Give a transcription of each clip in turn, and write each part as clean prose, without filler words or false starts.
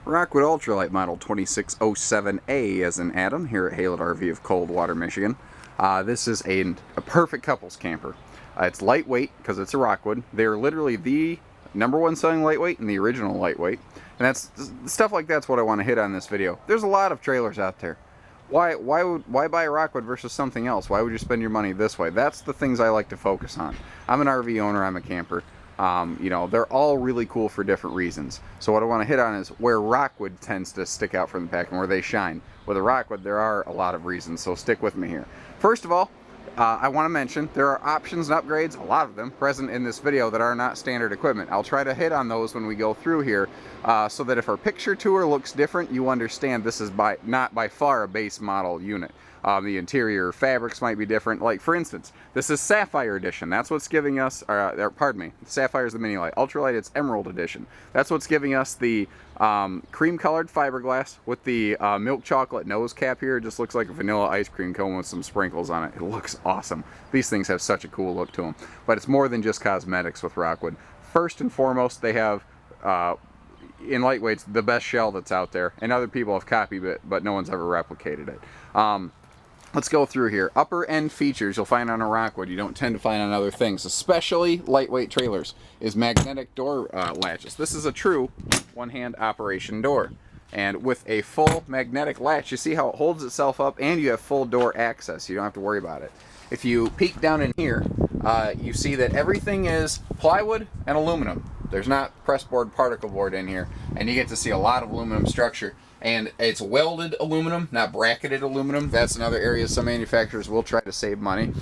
Rockwood Ultralight Model 2607A as in Adam here at Haylett RV of Coldwater, Michigan. This is a perfect couples camper. It's lightweight because it's a Rockwood. They're literally the #1 selling lightweight and the original lightweight. And that's stuff like that's what I want to hit on this video. There's a lot of trailers out there. Why buy a Rockwood versus something else? Why would you spend your money this way? That's the things I like to focus on. I'm an RV owner, I'm a camper. You know, they're all really cool for different reasons. So what I want to hit on is where Rockwood tends to stick out from the pack and where they shine. With a Rockwood, there are a lot of reasons, so stick with me here. First of all, I want to mention there are options and upgrades, a lot of them, present in this video that are not standard equipment. I'll try to hit on those when we go through here so that if our picture tour looks different, you understand this is not by far a base model unit. The interior fabrics might be different. Like, for instance, this is Sapphire Edition. That's what's giving us, pardon me, Sapphire is the Mini Lite. Ultralight, it's Emerald Edition. That's what's giving us the cream-colored fiberglass with the milk chocolate nose cap here. It just looks like a vanilla ice cream cone with some sprinkles on it. It looks awesome. These things have such a cool look to them. But it's more than just cosmetics with Rockwood. First and foremost, they have in lightweights the best shell that's out there, and other people have copied it, but no one's ever replicated it. Let's go through here. Upper end features you'll find on a Rockwood you don't tend to find on other things, especially lightweight trailers, is magnetic door latches. This is a true one-hand operation door. And with a full magnetic latch, you see how it holds itself up and you have full door access. You don't have to worry about it. If you peek down in here, you see that everything is plywood and aluminum. There's not pressboard, particle board in here, and you get to see a lot of aluminum structure. And it's welded aluminum, not bracketed aluminum. That's another area some manufacturers will try to save money.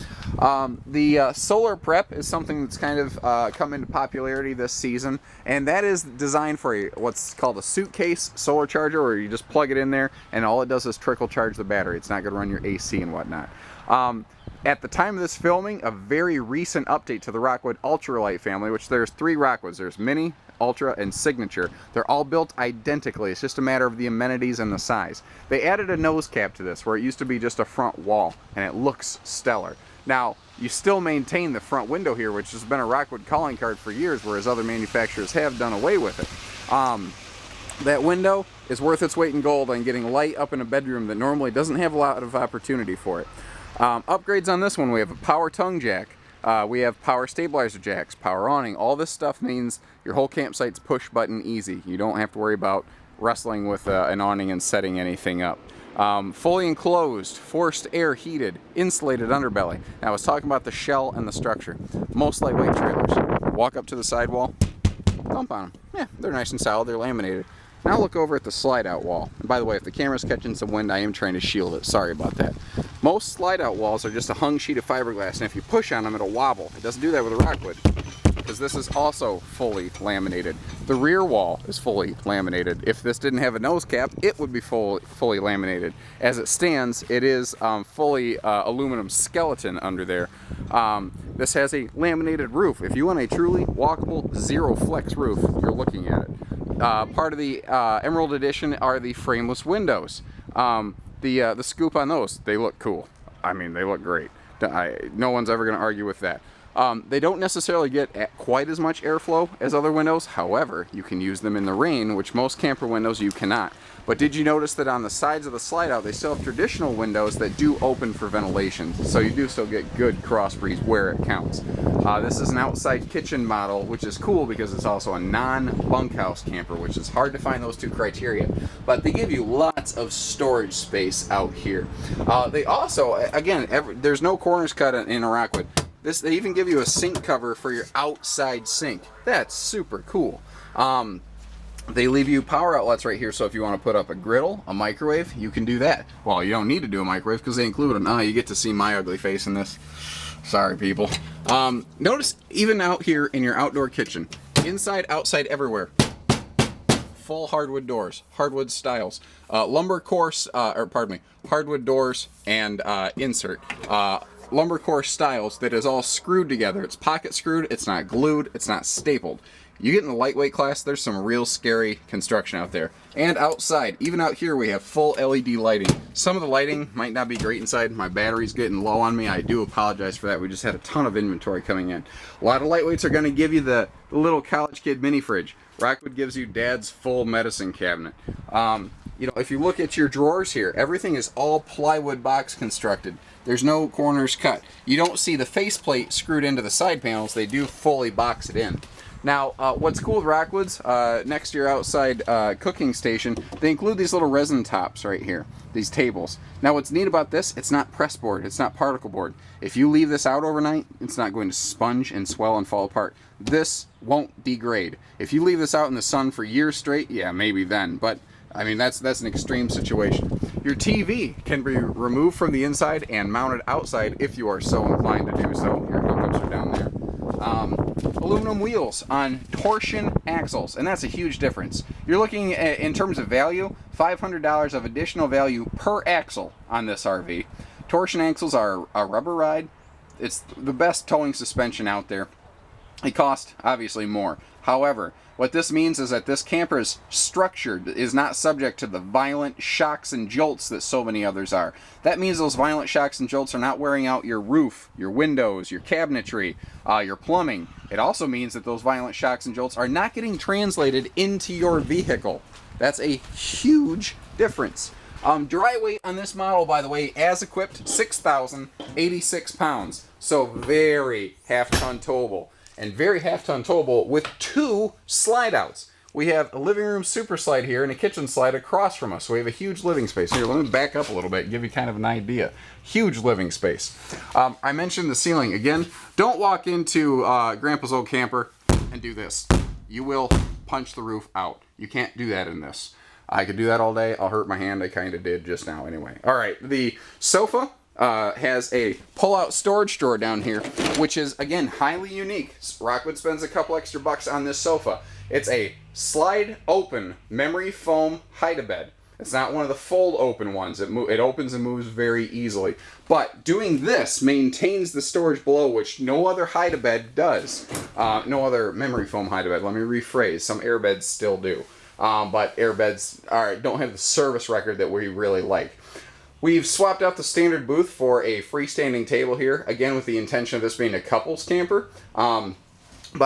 The solar prep is something that's kind of come into popularity this season, and that is designed for what's called a suitcase solar charger, where you just plug it in there and all it does is trickle charge the battery. It's not going to run your AC and whatnot. At the time of this filming, a very recent update to the Rockwood Ultralight family, which there's 3 Rockwoods. There's Mini, Ultra, and Signature. They're all built identically. It's just a matter of the amenities and the size. They added a nose cap to this, where it used to be just a front wall, and it looks stellar. Now, you still maintain the front window here, which has been a Rockwood calling card for years, whereas other manufacturers have done away with it. That window is worth its weight in gold on getting light up in a bedroom that normally doesn't have a lot of opportunity for it. Upgrades on this one, we have a power tongue jack, we have power stabilizer jacks, power awning. All this stuff means your whole campsite's push button easy. You don't have to worry about wrestling with an awning and setting anything up. Fully enclosed, forced air heated, insulated underbelly. Now I was talking about the shell and the structure. Most lightweight trailers, walk up to the sidewall, thump on them. Yeah, they're nice and solid, they're laminated. Now look over at the slide out wall. And by the way, if the camera's catching some wind, I am trying to shield it. Sorry about that. Most slide out walls are just a hung sheet of fiberglass, and if you push on them, it'll wobble. It doesn't do that with a Rockwood, because this is also fully laminated. The rear wall is fully laminated. If this didn't have a nose cap, it would be fully laminated. As it stands, it is fully aluminum skeleton under there. This has a laminated roof. If you want a truly walkable, zero flex roof, you're looking at it. Part of the Emerald Edition are the frameless windows. The scoop on those, they look cool. I mean, they look great. No one's ever going to argue with that. They don't necessarily get quite as much airflow as other windows. However, you can use them in the rain, which most camper windows you cannot. But did you notice that on the sides of the slide out, they still have traditional windows that do open for ventilation. So you do still get good cross breeze where it counts. This is an outside kitchen model, which is cool because it's also a non-bunkhouse camper, which is hard to find those 2 criteria. But they give you lots of storage space out here. They also, again, there's no corners cut in a Rockwood. They even give you a sink cover for your outside sink. That's super cool. They leave you power outlets right here, so if you want to put up a griddle, a microwave, you can do that. Well, you don't need to do a microwave because they include them. You get to see my ugly face in this. Sorry, people. Notice even out here in your outdoor kitchen, inside, outside, everywhere, full hardwood doors, hardwood styles, hardwood doors and insert. Lumber core styles that is all screwed together. It's pocket screwed, it's not glued, it's not stapled. You get in the lightweight class, there's some real scary construction out there. And outside, even out here, we have full LED lighting. Some of the lighting might not be great inside. My battery's getting low on me. I do apologize for that. We just had a ton of inventory coming in. A lot of lightweights are going to give you the little college kid mini fridge. Rockwood gives you dad's full medicine cabinet. You know, if you look at your drawers here, everything is all plywood box constructed. There's no corners cut. You don't see the faceplate screwed into the side panels. They do fully box it in. Now, what's cool with Rockwoods, next to your outside cooking station, they include these little resin tops right here, these tables. Now, what's neat about this, it's not press board, it's not particle board. If you leave this out overnight, it's not going to sponge and swell and fall apart. This won't degrade. If you leave this out in the sun for years straight, yeah, maybe then, but I mean, that's an extreme situation. Your TV can be removed from the inside and mounted outside if you are so inclined to do so. Your hookups are down there. Aluminum wheels on torsion axles, and that's a huge difference. You're looking at, in terms of value, $500 of additional value per axle on this RV. Torsion axles are a rubber ride. It's the best towing suspension out there. It costs obviously more. However, what this means is that this camper is structured, is not subject to the violent shocks and jolts that so many others are. That means those violent shocks and jolts are not wearing out your roof, your windows, your cabinetry, your plumbing. It also means that those violent shocks and jolts are not getting translated into your vehicle. That's a huge difference. Dry weight on this model, by the way, as equipped, 6,086 pounds. So very half-ton towable. And very half-ton towable with 2 slide-outs. We have a living room super slide here and a kitchen slide across from us. So we have a huge living space. Here, let me back up a little bit and give you kind of an idea. Huge living space. I mentioned the ceiling. Again, don't walk into Grandpa's old camper and do this. You will punch the roof out. You can't do that in this. I could do that all day. I'll hurt my hand. I kind of did just now anyway. All right, the sofa has a pull-out storage drawer down here, which is, again, highly unique. Rockwood spends a couple extra bucks on this sofa. It's a slide-open memory foam hide-a-bed. It's not one of the fold-open ones. It opens and moves very easily. But doing this maintains the storage below, which no other hide-a-bed does. No other memory foam hide-a-bed. Let me rephrase. Some airbeds still do. But airbeds don't have the service record that we really like. We've swapped out the standard booth for a freestanding table here, again with the intention of this being a couples camper. By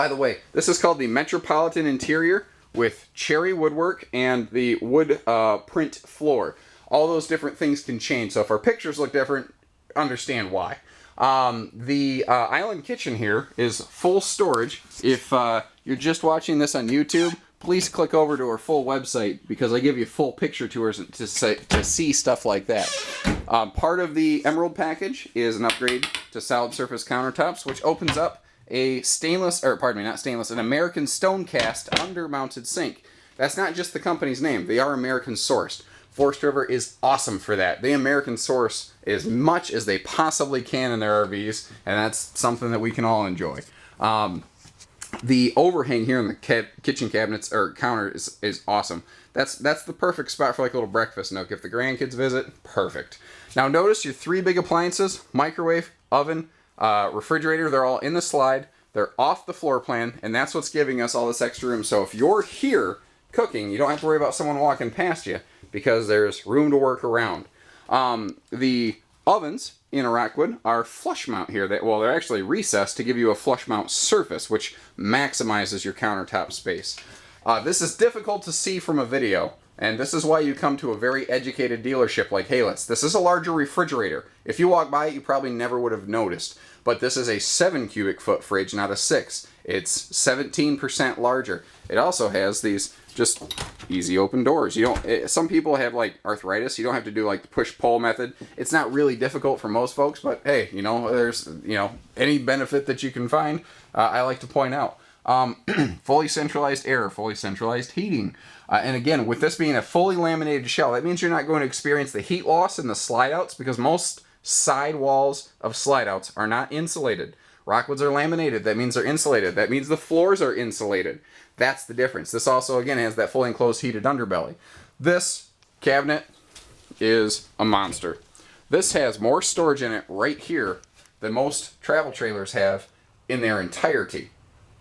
the way, this is called the Metropolitan Interior with cherry woodwork and the wood print floor. All those different things can change, so if our pictures look different, understand why. The island kitchen here is full storage. If you're just watching this on YouTube, please click over to our full website because I give you full picture tours to see stuff like that. Part of the Emerald package is an upgrade to solid surface countertops, which opens up a an American stone cast under-mounted sink. That's not just the company's name. They are American sourced. Forest River is awesome for that. They American source as much as they possibly can in their RVs, and that's something that we can all enjoy. The overhang here in the kitchen cabinets or counter is awesome. That's the perfect spot for like a little breakfast nook. If the grandkids visit, perfect. Now notice your 3 big appliances, microwave, oven, refrigerator, they're all in the slide. They're off the floor plan, and that's what's giving us all this extra room. So if you're here cooking, you don't have to worry about someone walking past you because there's room to work around. The ovens in a Rockwood are flush mount here. They're actually recessed to give you a flush mount surface, which maximizes your countertop space. This is difficult to see from a video, and this is why you come to a very educated dealership like Halitz. This is a larger refrigerator. If you walk by it, you probably never would have noticed. But this is a 7 cubic foot fridge, not a 6. It's 17% larger. It also has these just easy open doors. Some people have like arthritis. You don't have to do like the push-pull method. It's not really difficult for most folks, but hey, there's any benefit that you can find, I like to point out. Fully centralized air, fully centralized heating. And again, with this being a fully laminated shell, that means you're not going to experience the heat loss in the slide outs because most side walls of slide outs are not insulated. Rockwoods are laminated. That means they're insulated. That means the floors are insulated. That's the difference. This also, again, has that fully enclosed heated underbelly. This cabinet is a monster. This has more storage in it right here than most travel trailers have in their entirety.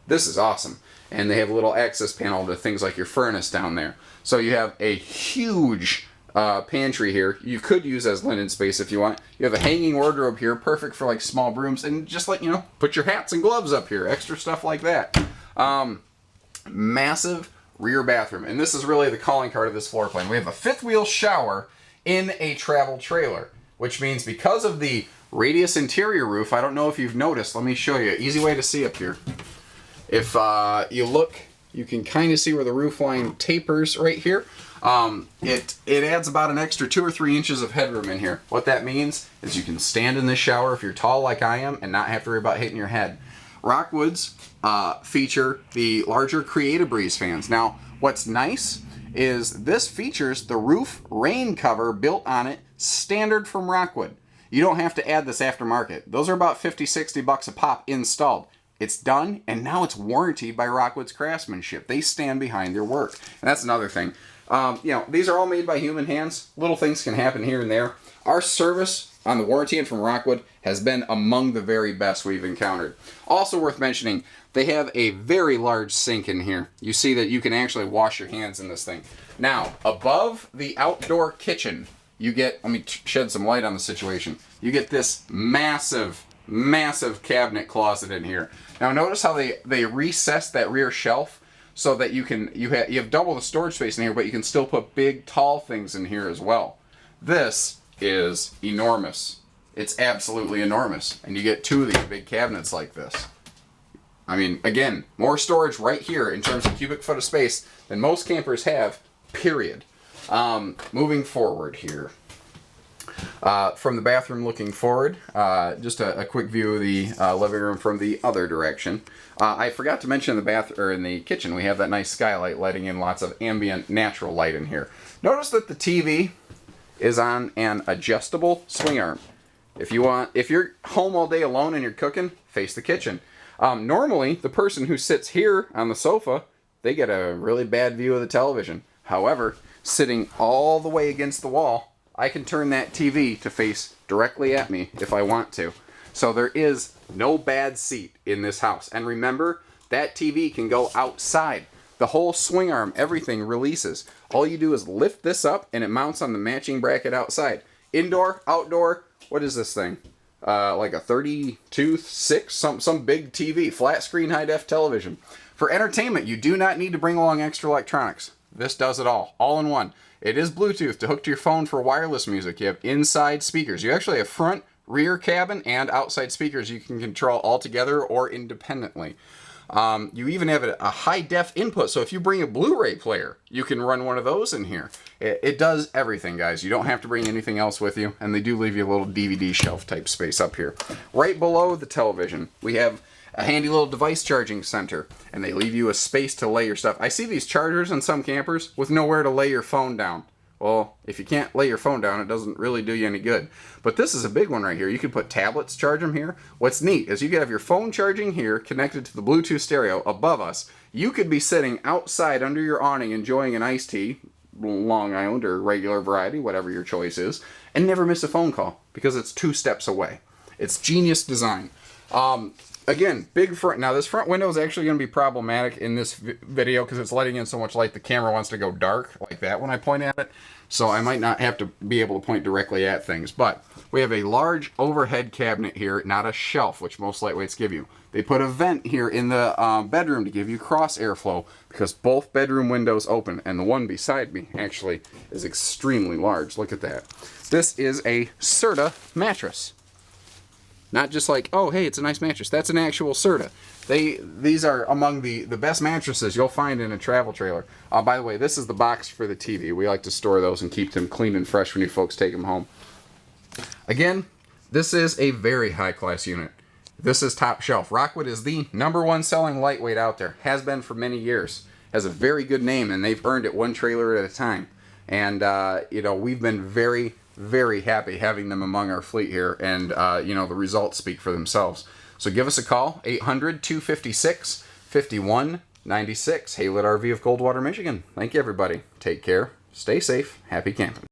This is awesome. And they have a little access panel to things like your furnace down there. So you have a huge pantry here. You could use as linen space if you want. You have a hanging wardrobe here, perfect for like small brooms, and just like, you know, put your hats and gloves up here, extra stuff like that. Massive rear bathroom, and this is really the calling card of this floor plan. We have a fifth wheel shower in a travel trailer, which means because of the radius interior roof, I don't know if you've noticed, let me show you, easy way to see up here. If you look, you can kind of see where the roof line tapers right here. It adds about an extra 2 or 3 inches of headroom in here. What that means is you can stand in this shower if you're tall like I am and not have to worry about hitting your head. Rockwoods feature the larger Creative Breeze fans. Now, what's nice is this features the roof rain cover built on it, standard from Rockwood. You don't have to add this aftermarket. Those are about 50, 60 bucks a pop installed. It's done, and now it's warranted by Rockwood's craftsmanship. They stand behind their work. And that's another thing. You know, these are all made by human hands. Little things can happen here and there. Our service on the warranty and from Rockwood has been among the very best we've encountered. Also worth mentioning, they have a very large sink in here. You see that you can actually wash your hands in this thing. Now, above the outdoor kitchen, you get, let me shed some light on the situation. You get this massive cabinet closet in here. Now notice how they recessed that rear shelf so that you have double the storage space in here, but you can still put big tall things in here as well. This is enormous. It's absolutely enormous, and you get 2 of these big cabinets like this. I mean, again, more storage right here in terms of cubic foot of space than most campers have, period. Moving forward here. From the bathroom looking forward, just a quick view of the living room from the other direction. I forgot to mention in the kitchen, we have that nice skylight letting in lots of ambient natural light in here. Notice that the TV is on an adjustable swing arm. If you're home all day alone and you're cooking, face the kitchen. Normally, the person who sits here on the sofa, they get a really bad view of the television. However, sitting all the way against the wall, I can turn that TV to face directly at me if I want to. So there is no bad seat in this house. And remember, that TV can go outside. The whole swing arm, everything releases. All you do is lift this up and it mounts on the matching bracket outside. Indoor, outdoor, what is this thing? Like a 32.6, some big TV, flat screen, high def television. For entertainment, you do not need to bring along extra electronics. This does it all in one. It is Bluetooth to hook to your phone for wireless music. You have inside speakers. You actually have front, rear cabin, and outside speakers you can control all together or independently. You even have a high-def input, so if you bring a Blu-ray player, you can run one of those in here. It does everything, guys. You don't have to bring anything else with you, and they do leave you a little DVD shelf type space up here. Right below the television, we have a handy little device charging center, and they leave you a space to lay your stuff. I see these chargers in some campers with nowhere to lay your phone down. Well, if you can't lay your phone down, it doesn't really do you any good. But this is a big one right here. You can put tablets, charge them here. What's neat is you can have your phone charging here, connected to the Bluetooth stereo above us. You could be sitting outside under your awning enjoying an iced tea, Long Island or regular variety, whatever your choice is, and never miss a phone call because it's 2 steps away. It's genius design. Again, big front. Now, this front window is actually going to be problematic in this video because it's letting in so much light the camera wants to go dark like that when I point at it. So I might not have to be able to point directly at things. But we have a large overhead cabinet here, not a shelf, which most lightweights give you. They put a vent here in the bedroom to give you cross airflow because both bedroom windows open. And the one beside me actually is extremely large. Look at that. This is a Serta mattress. Not just like, oh, hey, it's a nice mattress. That's an actual Serta. These are among the best mattresses you'll find in a travel trailer. By the way, this is the box for the TV. We like to store those and keep them clean and fresh when you folks take them home. Again, this is a very high-class unit. This is top shelf. Rockwood is the #1 selling lightweight out there. Has been for many years. Has a very good name, and they've earned it one trailer at a time. And, you know, we've been very happy having them among our fleet here, and you know, the results speak for themselves. So give us a call, 800-256-5196, Haylett RV of Coldwater, Michigan. Thank you, everybody. Take care, stay safe, happy camping.